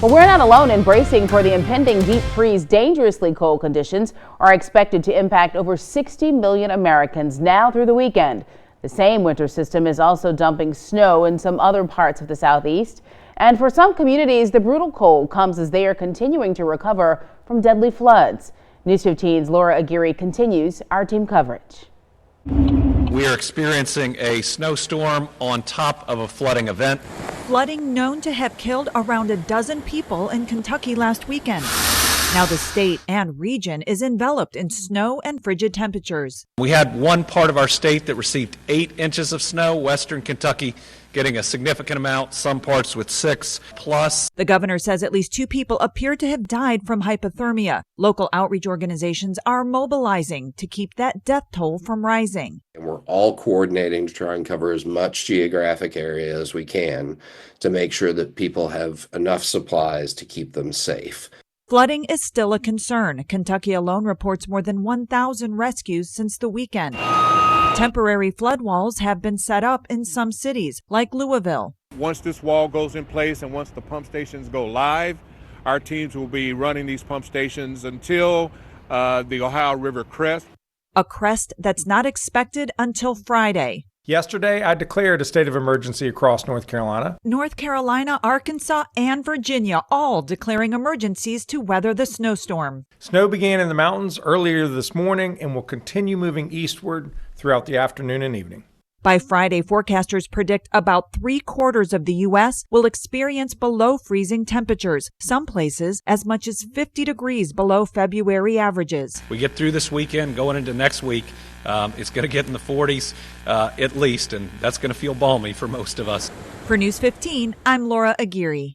But we're not alone in bracing for the impending deep freeze. Dangerously cold conditions are expected to impact over 60 million Americans now through the weekend. The same winter system is also dumping snow in some other parts of the southeast. And for some communities, the brutal cold comes as they are continuing to recover from deadly floods. News 15's Laura Aguirre continues our team coverage. We are experiencing a snowstorm on top of a flooding event. Flooding known to have killed around a dozen people in Kentucky last weekend. Now the state and region is enveloped in snow and frigid temperatures. We had one part of our state that received 8 inches of snow, western Kentucky getting a significant amount, some parts with 6+. The governor says at least 2 people appear to have died from hypothermia. Local outreach organizations are mobilizing to keep that death toll from rising. And we're all coordinating to try and cover as much geographic area as we can to make sure that people have enough supplies to keep them safe. Flooding is still a concern. Kentucky alone reports more than 1,000 rescues since the weekend. Temporary flood walls have been set up in some cities, like Louisville. Once this wall goes in place and once the pump stations go live, our teams will be running these pump stations until the Ohio River crest. A crest that's not expected until Friday. Yesterday, I declared a state of emergency across North Carolina. North Carolina, Arkansas, and Virginia all declaring emergencies to weather the snowstorm. Snow began in the mountains earlier this morning and will continue moving eastward throughout the afternoon and evening. By Friday, forecasters predict about 3/4 of the U.S. will experience below freezing temperatures, some places as much as 50 degrees below February averages. We get through this weekend, going into next week, it's going to get in the 40s at least, and that's going to feel balmy for most of us. For News 15, I'm Laura Aguirre.